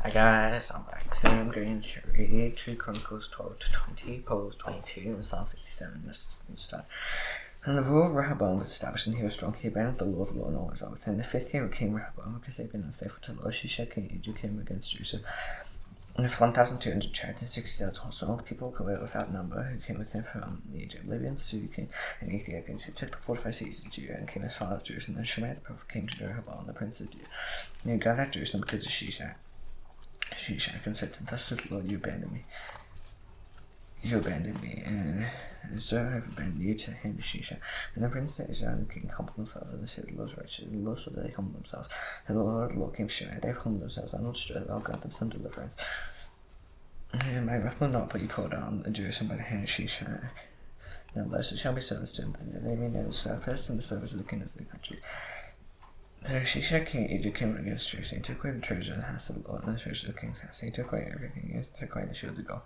Hi guys, I'm back. Today I'm going to read through Chronicles 12 to 20, Proverbs 22, and Psalm 57. Let's start. And the rule of Rehoboam was established, and he was strong. He abandoned the law of the Lord and all Israel. Within the 5th year of King Rehoboam, because they had been unfaithful to the Lord, Shishak king of Egypt came against Jerusalem. And with 1,200 chariots and 60,000 horsemen, all the people were without number who came with him from the Egyptians, who came and Ethiopians, who took the fortified cities of Judah and came as far as Jerusalem. Then Shemaiah the prophet came to Rehoboam, the prince of Judah, and he gathered at Jerusalem because of Shishak and said, "Thus says the Lord, you abandoned me. And so I have abandoned you to the hand of Shishak." And the prince of Israel and the king humbled themselves, and they said, "The Lord's righteous, and the Lord saw that they humbled themselves. And the Lord came to Shemaiah, they humbled themselves, I will destroy them, I will grant them some deliverance. And my wrath will not be poured out on Jerusalem by the hand of Shishak. Now those that shall be service to him, that they may know the service and the service of the kingdoms of the country." So Shishak king of Egypt came against Jerusalem. He took away the treasure of the house of the Lord and the treasure of the king's house. He took away everything. He took away the shields of gold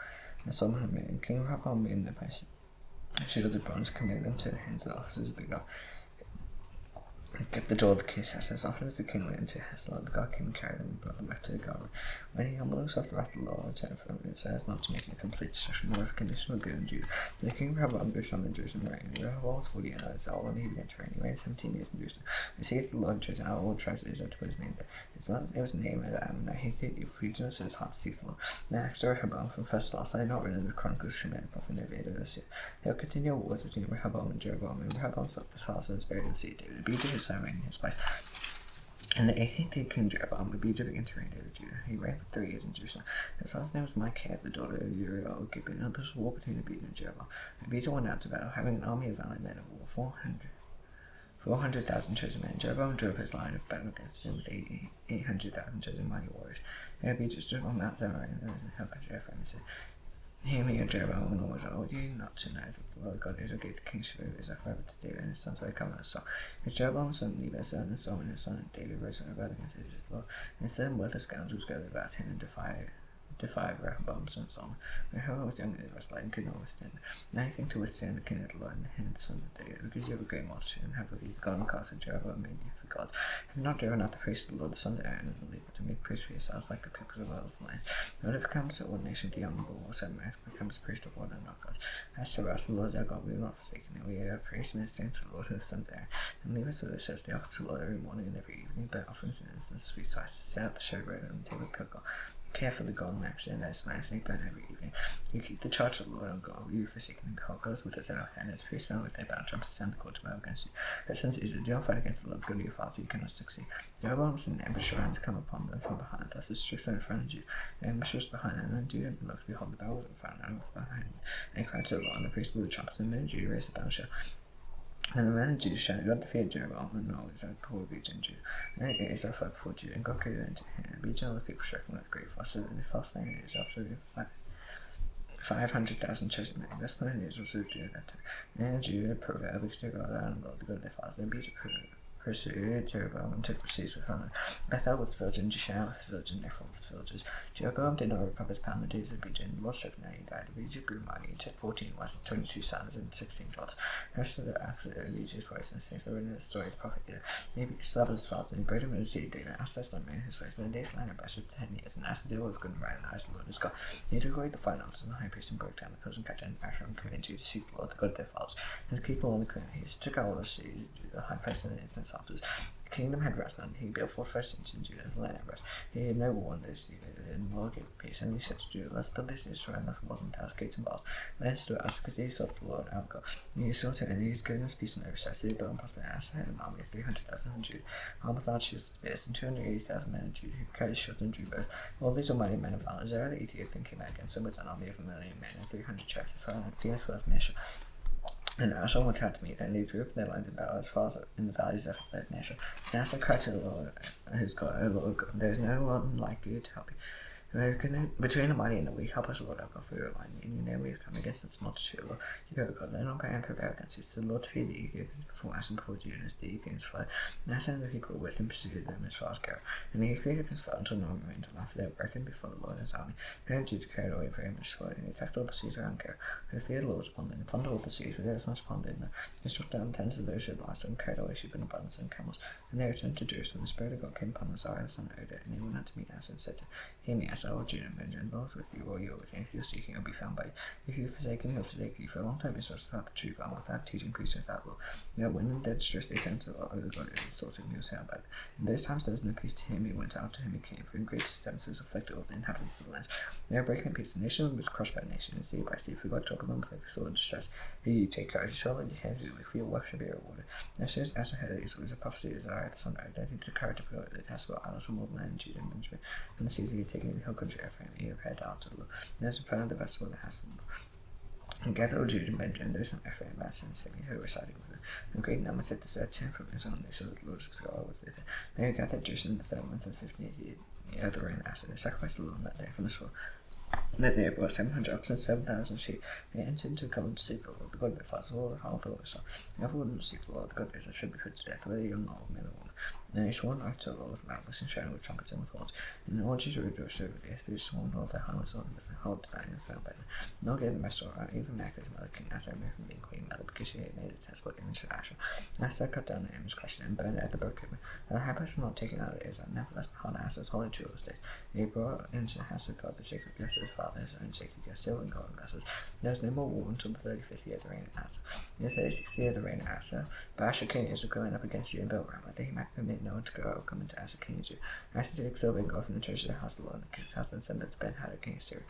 and Solomon had made. And King Rehoboam made in their place shields of bronze, committed them to the hands of the officers of the God. He kept the door of the king's house. As often as the king went into his house, the God came and carried them and brought them back to the God. When he humbled himself, the wrath of the Lord returned from him, so as not to make a complete destruction, more of a condition of good in Judah. The king of Rehoboam grew strong in Jerusalem, reigned. Rehoboam was 40 years old when he began to reign. He reigned 17 years in Jerusalem. The seed of the Lord chose out all tribes of Israel to put his name there. His mother's name was named as Amnon. He gave regions to his heart to seek the Lord. Next, Rehoboam from first to last, I had not written in the Chronicles, Shemaiah the prophet, and David this year. There were continual wars between Rehoboam and Jeroboam, and Rehoboam slept his father and was buried in the sea of David. Abijah his son reigned in his place. In the 18th year of King Jeroboam, Abijah began to reign over Judah. He reigned for 3 years in Jerusalem. His son's name was Micaiah, the daughter of Uriel of Gibeon. Now there was war between Abijah and Jeroboam. Abijah went out to battle, having an army of valiant men of war, 400,000 chosen men. Jeroboam drove his line of battle against him with 800,000 chosen mighty warriors. And Abijah stood on Mount Zemariah and there was in the hill country of Ephraim and said, "Hear me, O Jeroboam, and all Israel, would you not to know that the Lord God Israel gave the kingship of Israel forever to David and his sons by covenant of Saul? If Jeroboam's son Nebat's son and Solomon his son and David rose up rebelled against Israel's Lord, and certain worthless scoundrels gathered about him and defied Rehoboam's son Solomon. Rehoboam was young and restless and could not withstand anything to withstand the king of the Lord and the hand of the sons of David, because you have a great multitude and have with you the golden calves of Jeroboam made you for gods. Have not driven out the priests of the Lord, the sons of Aaron and the Levites, to make priests for yourselves like the peoples of all the land. And when it comes to ordination of the young bull or seven becomes a priest of one and not God. As to us, the Lord our God, we will not forsake him. We are priests ministering to the Lord, who the sons of Aaron. And Levites of the says they offer to the Lord every morning and every evening, burnt offerings and incense, sweet spices, set out the showbread and the table of pilgrim. Care for the golden lampstand that is lamps they burn every evening. You keep the charge of the Lord on God. You forsaken him, behold, goes with us at our hand. As priests now with their bound trumpets stand the court to battle against you. But since Israel do not fight against the Lord God of your father, you cannot succeed. Jeroboam sent an ambush around to come upon them from behind. Thus the troops were in front of you. The ambush was behind them, and Judah looked, behold, the battle was in front, and behind them. They cried to the Lord, and the priests blew the trumpets, and the men of Judah raised the battle shout. And the men of Judah shouted, "God defeated Jeroboam, and all Israel before Abijah and Judah. And Israel fled before Judah, and God gave them into hand. Abijah and the people stricken with great force, so that they fell slain in Israel through 500,000 chosen men. Thus the men of Israel served Judah that time. And then Judah Proverb, because they got out and the God of their fathers. Then Abijah pursued Jeroboam and took proceeds with her. Bethel was the village, and Jeshael was the village, and Ephraim was the villages. Jeroboam did not recover his pound in the days of Abijah, and the Lord struck him, and he died. Abijah grew mighty, and took 14 wives, and 22 sons, and 16 daughters. The rest of the acts of Abijah's ways and things that were in the story of the prophet Edom. He slept with his fathers, and he buried him in the sea of David. Asa not made his ways, and the days line abreast for 10 years. And Asa did what was good and right in the eyes of the Lord his God. He took away the fine altars and the high priest, and broke down the pillars, and cut down the Asherah, and committed Judah to seek the Lord, the God of their fathers, and to keep the law and the commandments. He took out all the cities, the high priest, and the incense altars. The kingdom had rest, and he built fortifications in Judah, and the land had rest. He had no war in this year, and the Lord gave peace. And he said to Judah, "Let's build this Israel, and nothing more than towers, gates, and bars. Let us do it, because he sought the Lord our God. And he sought him, and he is goodness, peace, and oversight. So he built and prospered. Asa had an army of 300,000 in Judah, armed with large shields and spears, and 280,000 men in Judah, who carried shields and drew bows. All these were mighty men of valor. Zerah the Ethiopian came out against him with an army of 1,000,000 men and 300 chariots, as far as well as Mesha. And Asa went out to meet them, and they drew up their lines of battle as far as in the valleys of Mesha. And Asa cried to the Lord, his God, "O Lord God, there is no one like you to help you. Between the mighty and the weak, help us, Lord, our God, for your line. In your name we have come against this multitude, Lord. You are God, let not pray and prepare against us. The Lord to feed the eager before us and before you, and as the eager against flood. And I send the people with and pursue them as far as go. And the eager against flood until no one remained alive, for they were reckoned before the Lord and his army. They had Judah carried away very much spoil, and they attacked all the seas around Go. They feared the Lord upon them, and plundered all the seas, but there was much plunder in them. They struck down the tents of those who had lost, and carried away sheep in abundance and camels. And they returned to Jerusalem. The Spirit of God came upon Uzziah the son of Oded, and he went out to meet Asa and said to him, Hear me, Asa, O Judah and Benjamin, the Lord with you, or you are with him. If you are seeking, he will be found by you. If you are forsaken, he will forsake you. For a long time Israel sought the true God, without teaching priests without law. Yet when the dead distress, they turned to the Lord, God, and sought him, he was found by them. In those times there was no peace to him, he went out to him, he came, for in great disturbances afflicted all the inhabitants of the land. They were breaking in peace. The nation was crushed by nation, and sea by sea, for God troubled them with every sort of distress. If you take courage, shall let your hands be weak, for your work shall be rewarded. Now says Asa had these words of prophecy of Uzziah the son of Oded, who took courage to put out the house of idols from all the land in Judah and Benjamin, and the seas he had taken in the hill country of Ephraim, he repaired out to the Lord. And those in front of the vessel of the house of the Lord. And gathered all Judah and Benjamin, those from Ephraim, Manasseh, and Simeon, who were residing with them. And great numbers set to search him from his own, they saw that the Lord's God was with him. They gathered Jerusalem the 3rd month of the 15th year of the reign of Asa. They sacrificed the Lord on that day from the sword. That they brought 700 oxen and 7,000 sheep. They entered into a covenant to seek the Lord, the God of their fathers, the Lord of all the Son. Therefore, would not seek the Lord, the God of Israel, should be put to death, whether young or old, men or women. And they swore an oath to the Lord with loudness and shouting with trumpets and with horns. And all Judah rejoiced over the earth, who sworn all their harmless on with the whole divine and found by them. Nor gave them rest or right, even Makkah's mother, King Asa, removed from being queen mother, because she had made a test image of Asher. And Asa cut down the image, crushed it, and burned it at the brook river. And the high place was not taken out of Israel, nevertheless the heart of Asa was holy to all his days. And he brought into the house of God the sacred gifts of his father, his own sacred gifts, silver and gold vessels. There was no more war until the 35th year of the reign of Asa. In the 36th year of the reign of Asa, Baasha king of Israel going up against you and built Ramah, that he might permit no one to go out or come into Asa king of Judah. Asa took silver and gold from the treasure of the house of the Lord and the king's house, and sent it to Ben-Hadad king of Syria,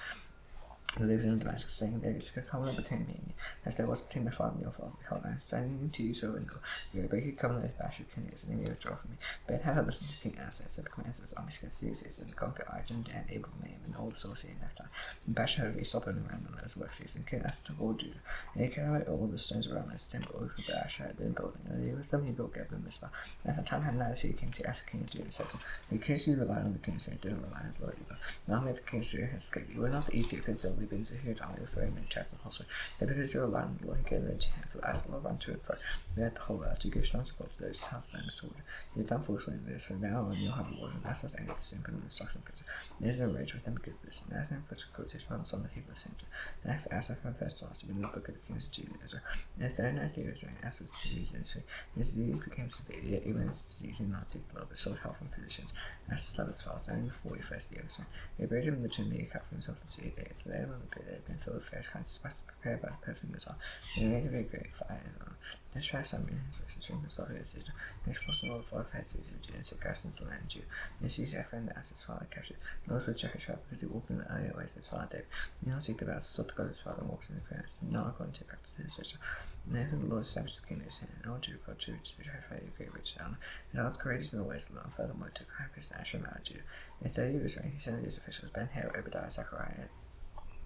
who lived in Damascus, saying, There is a covenant between me and you, as there was between my father and your father. Behold, I am standing to you silver and gold. You will break a covenant with Baasha king of Israel, and you withdraw from me. Ben-Hadad listened to King Asa, and sent the commands of his armies against Caesar, and conquer Arjun, Dan, Abel, Maim, and all the sorcery in Naphtali. And Baasha heard of Aesop and around on those works, and King Asa took all Judah, and he carried away all the stones around his temple, which Baasha had been building, and with them he built Geba and Mizpah. And at the time Hananiah came to Asa king of Judah, and said to him, because you relied on the king of Syria, didn't rely on the Lord your God. Now may the king of Syria has escaped you. Were not the Ethiopians and Libyans a huge army with very many chariots and horsemen? But because you relied on the Lord, he gave them into your hand, for Asa Lord ran to and fro. They had the whole earth to give strong support to those husbands toward you. You have done foolishly in this, for now on you'll have wars, and Asa's anger to sin, put him in stocks and prison. There is no rage with them because of this, and Asa inflicted cruelty upon some that he listened to. And Asa confessed to us to be in the book of the kings of Judah and Israel. In the 39th year of his reign, Asa's disease in his feet. His disease became severe, yet even his disease did not take the Lord, but sought help from physicians. Asa slept with fast, during the 41st year of his reign. They buried him in the tomb that he cut for himself in the city of David. For there among the pit that had been filled with various kinds of spices prepared by the perfume of his art. And he made a very great fire in it. Then Shai summoned his voice and streamed the slaughter of Israel. And he forced all the 45 cities of Judah and set garrisons in the land of Judah. And he seized Ephraim, the Asa's father, captured. The Lord would Jehoshaphat because he walked in the earlier ways of his father David. He did not seek the Asa, sought the God of his father, and walked in the prayers, not according to the practice of his Israel. And therefore the Lord established the kingdom of his hand, and all Judah called to Jehoshaphat a great rich honor. And all courageous in the ways of the Lord, and furthermore took the high priest Asher out of Judah. In the 30th year of his reign, he sent his officials Ben-Hur, Obadiah, Zechariah,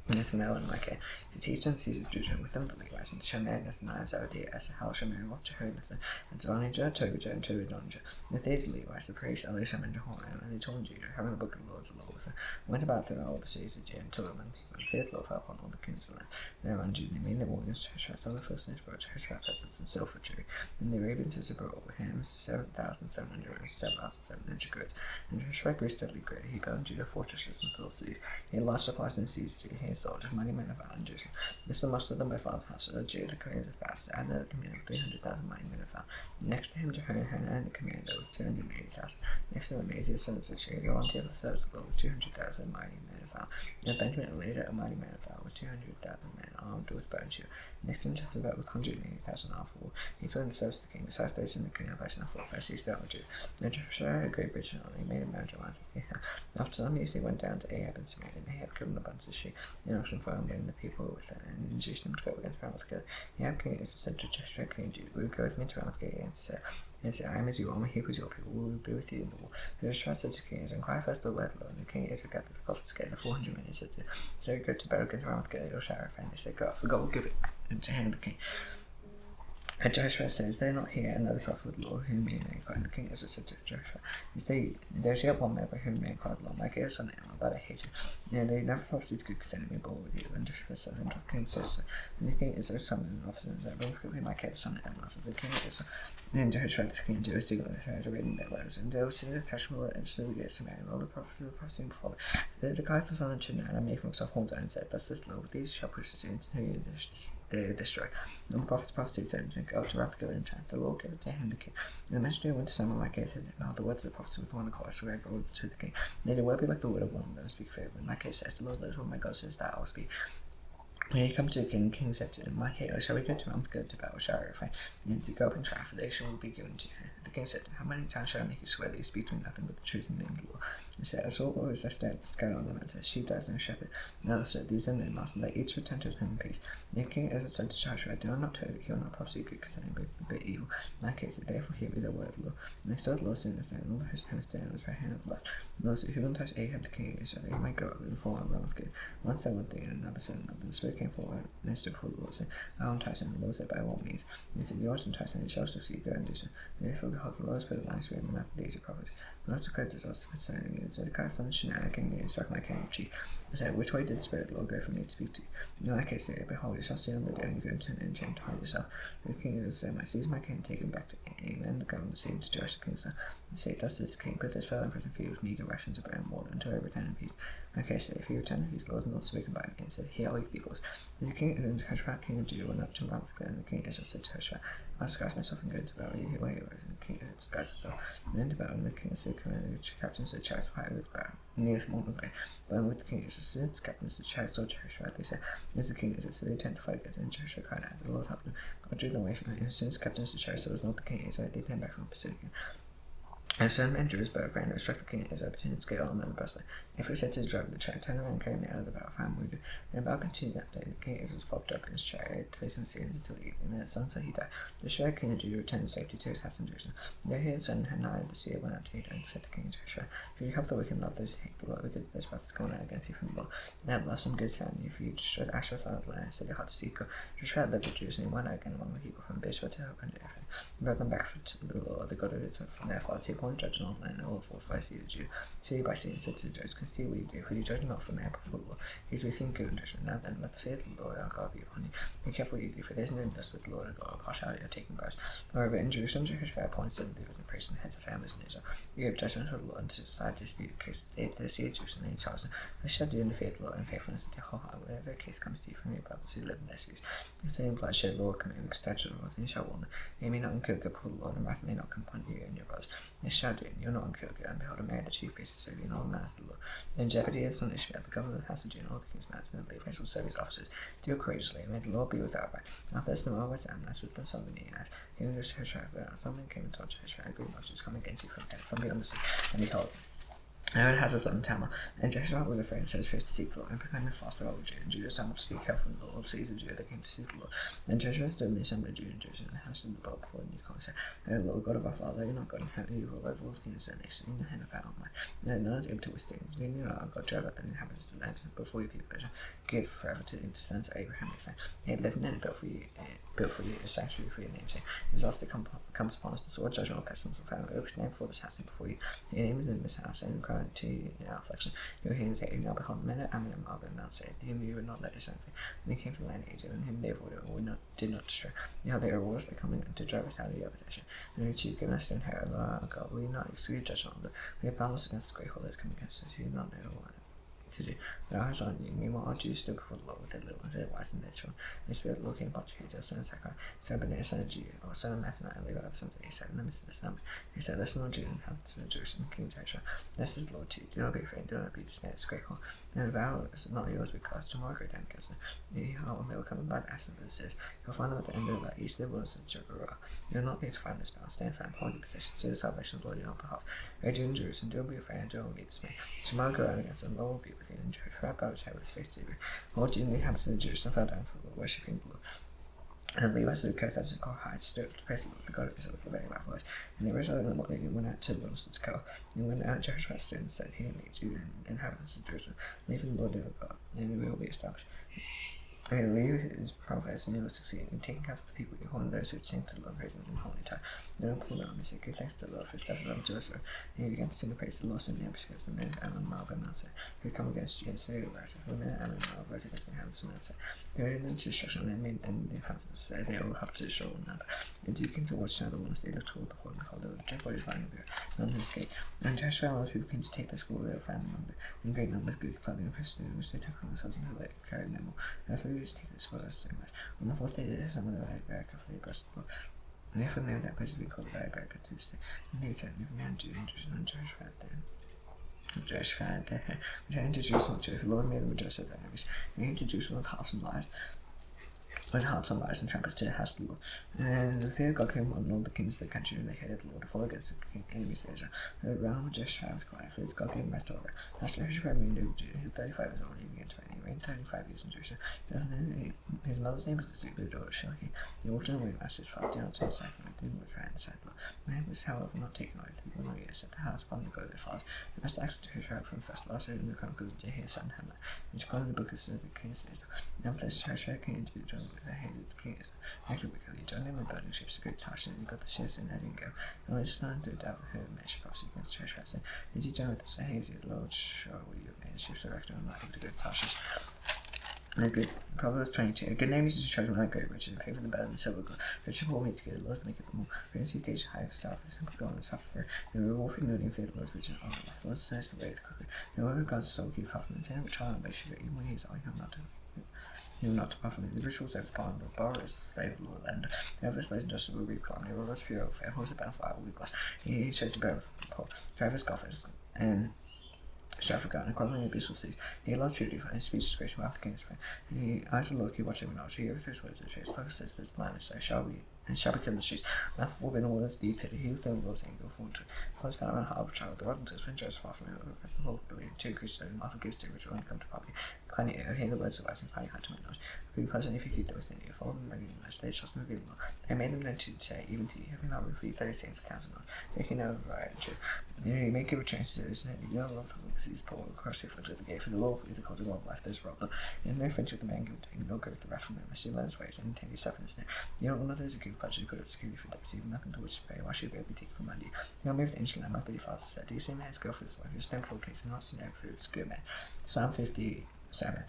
Nathanael and Micah, to teach them the seeds of Judah, with them the Levites, and Shemaiah, Nathaniah, Zebadiah, Asahel, Shemaiah, Jehonathon, and Zonijah, Tobijah, and Tobadonijah. And these Levites, the priests, Elisham and Jehoram, and they told Judah, having the book of the Lord with them, went about through all the cities of Judah, and told them, and fear the Lord fell upon all the kings of the land. And thereon Judah, they made their war against Jehoshaphat, some of the Philistines brought Jehoshaphat presents and silver jewelry, and the Arabians also brought with him 7,700 and 7,700 goods. And Jehoshaphat grew steadily greater. He built in Judah fortresses and tall cities. He had large supplies in the cities of Judah. He had soldiers, mighty men of valor in Jerusalem. This is most of them by father's house. So Judah, the commander of thousands, added a command of 300,000 mighty men of valor. Next to him, Jehohanan, the commander, with 280,000. Next to him, Amaziah, son of Zechariah, the volunteer of the service of the Lord, with 200,000 mighty men of valor. And Benjamin, later a mighty man of valor, with 200,000 men armed with bow and shield. Next to him, Jehoshaphat, with 180,000 armed for war. He was in the service of the king, besides those in the king of Bashan and 4 cities throughout Judah. And Jehoshaphat had a great bridge and he made a marriage alliance with Ahab. After some years, he went down to Ahab and Samaria, and Ahab killed an abundance of sheep, and oxen for him, and the people were with him, and induced him to go against Ramoth together. Ahab king Israel said to Jehoshaphat king of Judah, will you go with me to Ramoth against Sarah? And said, I am as you are, my people as your people, will be with you in the war. And Jehoshaphat said to King Israel, inquire first the word of the Lord. And the king Israel gathered the prophets together, 400 men, and said to them, so go to battle against Ramoth together, your share of, and they said, go up, for God will give it into the hand of the king. And Joshua says, "They're not here, another prophet of the Lord, whom you may cry." And the king Israel said to Joshua, "There's yet one man by whom you may cry the Lord, Micah son of Ammon, but I hate you. And they never prophesied good concerning me, but with you." And Joshua said unto the king, and the king Israel summoned an officer, and said, "Bring quickly Micah son of Ammon." The king Israel. Then Joshua the king of Judah stood on the fires of reading their words, and they will see the cashmere and stood against him, and all the prophets of the prophecy before. The guy was on the chin, and I made for himself horns, and said, "Thus says the Lord, these shall push the sins who you destroy." And the prophets prophesied, saying, "Go to Rapid and chant, the Lord give it to him the king." And the messenger went to summon Micah, and now the words of the prophets with one accord, so I go to the king. May the word be like the word of one of them, speak favorably. Micah says, "The Lord knows what my God says, that I will speak." When he come to the king, king said to him, "Micah, shall we go to Mount go to battle? Shall I refrain? And to go up and try, for they shall be given to you." The king said to him, "How many times shall I make you swear that you speak to me nothing but the truth in the name of the Lord?" He said, "I saw always that scattered on the mountains, sheep died no shepherd." And others said, "These are no master, they each return to his home in peace." And the king Ezra said to Joshua, "Do not tell he will not prophesy good concerning but evil. Micah said, therefore hear me the word of the Lord." And they saw the Lord sitting in his hand, and all the host down his right hand of blood. And the Lord said, "Who will entice Ahab the king of Israel? He might go up and fall and run with good." One said one thing, and another said another. And the Spirit came forward, and stood before the Lord, saying, "I will entice him." And the Lord said, "By what means?" And he said, "You ought to entice him, and he shall succeed, go and do so." And therefore, behold, the Lord has put a lying spirit in the mouth of these prophets. The Lord declared disaster concerning you, and said, "The guy son of Shania, king of struck my king in the cheek." I said, "Which way did the Spirit of the Lord go for me to speak to you?" And in that case, say, "Behold, you shall see on the day when you go into an inn chamber to hide yourself." And the king of Israel said, "I seize my king and take him back to him, and go and see him to Joshua, king's son. And say, thus says the king, put this fellow in prison for you with meager rations of bread and water until I return in peace." Okay, say, "If you return in peace, the Lord is not spoken by me." And said, "Hear all you peoples." And the king and Joshua, king of Judah, went up to Mount and the king Israel said to Joshua, "I disguise myself and go to battle. You where you are." And the king disguised himself and went to battle. And the king said, "Command the captains of the chariots fight with battle." And near this morning, but with the king Israel, the captains of the chariots saw Joshua. They said, "This is the king Israel." So they turned to fight against him. And Joshua cried out, "The Lord help them." God drew them away from him. Since the captains of the chariots was not the king Israel, they turned back from pursuing him. And some men drew his bow of brander and struck the king of Israel between his scale and the breastplate. And he said to the driver of the chariot, "Turn around and carry me out of the battle, for I am wounded." And the battle continued that day. The king of Israel was propped up in his chariot, facing the Syrians until the evening. And at sunset he died. The Joshua, king of Judah, returned in safety to his castle in Jerusalem. And there his son Hananiah the seer went out to Judah and said to King Joshua, "Should you help the wicked and love those who hate the Lord, because this wrath is going out against you from the Lord? And at last some good is found in you, for you destroyed the Asherah out of the land, and set your heart to seek God." Joshua lived in Jerusalem, and went out again among the people from Bishra to Hook and Ephraim, and brought them back to the Lord, the God of Israel, from their fathers. He appointed judges in all the land, and all the fortified cities of Judah, city by city, and said to the judges, "Consider what you do, for you judge not from man, but from the Lord. He is with you in good and judgment. Now then, let the fear of the Lord our God be upon you. Be careful what you do, for there is no injustice with the Lord our God, or partiality or taking bribes." Moreover, in Jerusalem, Joshua appointed 7 leaders and priests and heads of families in Israel. They gave judgment to the Lord and to decide disputed cases. They see of Jerusalem, and they charged them, "They shall do in the fear of the Lord and faithfulness with their whole heart, whenever a case comes to you from your brothers who live in their cities. The same bloodshed, Lord, commanding statute of the Lord, and you shall warn them. They may not incur good before the Lord, and wrath may not come upon you and your brothers. They shall do it, and you will not incur good. And behold, I married the chief priests of you and all the manners of the Lord." Then Jephthah the son of Ishmael, the governor of the house of Judah, and all the king's manners, and the Levites will serve his officers. "Deal courageously, and may the Lord be without right." Now first the Moabites and Ammonites with themselves in the Enad. King of Joshua, someone came and told Joshua, "A great multitude is coming against you from beyond the sea." And behold, Aaron has a son Tamar, and Joshua was afraid and set his face to seek the Lord, and proclaimed a fast of all Judah. And Judah summoned to seek help from the Lord, cities of Judah that came to seek the Lord. And Joshua stood in the assembly of Judah and Jerusalem, and the house of the Lord before the new king, said, "O Lord, God of our father, you are not God in heaven, you rule over all the kingdoms of the nation, in your hand of power and might. And no one is able to withstand you. You are our God, drive out the inhabitants of the land before your people Israel. Give forever to the descendants of Abraham your friend. He had lived in it, built for you a sanctuary for your name's sake. Disaster comes upon us, the sword, judgment, or pestilence, or famine. We stand before this house and before you. Your name is in this house, and we cry to you in our affliction. Your hands say, now behold, the men of Ammon and Moab and Mount Seir, whom you would not let destroy. And they came from the land of Egypt, and whom they avoided, or did not destroy. Now they are wars by coming to drive us out of your possession. And which you have given us to inherit, Lord our God, will you not exclude judgment on them? We have bound us against the great horde that has come against us. You do not know what to do. Their eyes are on you. Meanwhile, our Jews stood before the Lord with their little ones, their wives, and their children. And the Spirit of the Lord came upon Jehudah, son of Zechariah, son of Benaiah, son of Judah, or son of Mattaniah, and Levi, sons of Asaph, in the midst of the assembly. He said, "Listen, on Judah, and inhabitants of Jerusalem, King Joshua. This is the Lord to you. Do not be afraid, do not be dismayed. It's a great horde. And the battle is not yours, we cast. Tomorrow go down against them. They will come by the ascent of the stairs. You'll find them at the end of the east of the wilderness of Jerusalem. You will not need to find this battle. Stand firm, hold your position. See the salvation of the Lord in your behalf. O Judah and Jerusalem, do not be afraid, and do not be dismayed. Tomorrow go out against them, the Lord will be with you. And Joshua bowed his head with his face to the ground. All Judah and the inhabitants of Jerusalem fell down for the Lord, worshipping the Lord. And the Levites of the coast as Korah stood up to praise the Lord, the God of Israel, with a very loud voice. And they rose early in the morning and went out to the wilderness of Tekoa. And went out Joshua stood and said, "Hear me, Judah and inhabitants of Jerusalem, believe in the Lord your God, and we will be established. Believe his Proverbs, and you will succeed in taking counsel of the people. You hold those who sing to the Lord, praise him in holy time. They don't pull down, they say, give thanks to the Lord for his steps of Jerusalem. And he began to sing the praise of the Lord, and the ambush against the men, and Moab and Manasseh, who come against you, and say, right, for the men, and Moab rise against the house of Manasseh. They were in them to destruction, and they made and they have to say, they all have to destroy one another. And you came to watch the ones, they looked toward the horde, and behold, there was a dead bodies lying there, none escaped. And Joshua and those people came to take their school, they were found among them, in great numbers, good clothing and prisoners, which they took on themselves until they carried them all. And so we just take this spoil so much. On the fourth day, they did some of the very barrack of the breast of the Lord. And therefore, the name of that place has been called the very barrack to this day. And they returned, every man to Jerusalem, and Joshua there. Joshua there. Returned to Jerusalem, to the Lord made them rejoice at their enemies. They came to Jerusalem with harps and lyres. With harps and lyres and trumpets to the house of the Lord. And the fear of God came on all the kings of the country, and they hated the Lord to fall against the enemies of Israel. And the realm of Joshua was quiet, for God gave him rest over. After Joshua reigned over Judah, he was 35 years old, he began to reign. He reigned 35 years in Jerusalem. His mother's name was the secret daughter Shilhi. He walked in the way of his father down to his side, and didn't was right in the side of the Lord. The man was, however, not taken away. The people not yet set the house upon the God of their fathers. The best acts of Joshua from the first to last in the Chronicles of Jehu, son of Hamlet, which called in the book of the kings of Israel. Nevertheless, Joshua king into John with the hated the king. Actually, wickedly, John named the burning ships to go to Tarshish, and he got the ships and let him go. And later son to doubt who made ship prophecy against Joshua, saying, is he John with the Sahel, Lord, sure will you have made ships erect and not able to go to Tarshish? And a good Proverbs 22. A good name is a treasure like great riches, and favor the better than silver gold. Rich people meet together, Lord make it them all. Prince he takes high self, simple gold and suffer. And the reward for noting and fear the Lord's riches are life. Lord says the way of the crooked. And whoever God's soul keep far from him, turn which are on base, even when he is all young, not to. You will not depart from it. The rituals over upon the borrower is the slave of the Lord, and whoever slays injustice will reap calamity. Whoever is pure, fair, who is a bountiful, will be blessed. He shows the bearer from the poor. Whoever is scoffers and strive for God, and quarreling abuse will cease. He loves purity, for his speech is gracious, while the king is fair. He eyes of the Lord keep watching knowledge. He overthrows words of the truth. Like says this land is so shall be. And shall become the streets. Wrath will be in all that's deep pity. He who don't Lord's anger will fall into. Close bound and hard child. The rod and six windows far from him. Rest the whole building. Two increased and mouth gives to which will come to poverty. Inclining ear, hear the words of wise, inclining heart to my knowledge. Be pleasant if you keep them within you. Follow them regularly, they shall smooth you. I made them known to say, even to you, having not reviewed 30 saints accounts of knowledge. Taking no right and true. You make a return to those that you don't love them because he's poor across your foot of the gate. For the Lord will be the cause of all life, those rob them. And no friendship with the man give to him, nor go with the wrath from him. I see learn his ways and take yourself in his name. You don't know there's a good pleasure, good at security for deputy, nothing to which to pay. Why should we be taken from under you? You move the ancient land, my bloody father said. Do you see man's go for his wife? Your stone floor case and not to know for his good man. Psalm 57.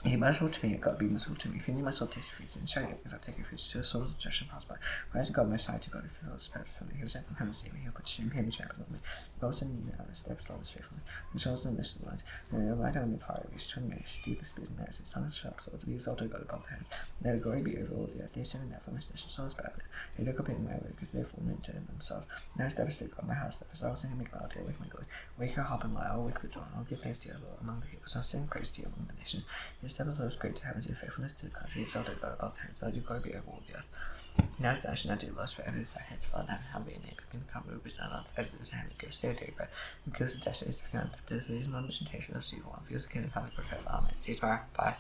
He merciful to me, God be merciful to me. If you need my soul, taste of and show you, because I take your fruits to a soul of judgment pass by. Rise to God, my side to God, if you feel the spirit fully. He was sent from heaven to save me, he'll put shame, him, which happens on me. God send me now, the steps, love is faithfully. And souls in the midst of the light. And they'll lie down in fire, we turn me, steal the spears and arrows, his tongue is sharp swords, be exalted God above the heavens. Let the glory be over all the earth. They send me now for my station, souls bad. They look up in my way, because they fall into themselves. Now establish God, my house steps. I will sing and make melody, awake my glory. Wake your harp and lyre, I will wake the dawn. I'll give thanks to your Lord among the peoples. I'll sing praise to you among the nations. He established those great to heavens, your faithfulness to the gods. He exalted God above the heavens. Let your glory be over all the earth. Now is the nation unto the Lord, forever is thy heads, Father, and how be your name, begin to come over which thou art, as it is in heaven, give us daily bread. Because the death is to be found, death is not mission takes us evil, and feels the kingdom, power, forever. Amen. See you tomorrow. Bye.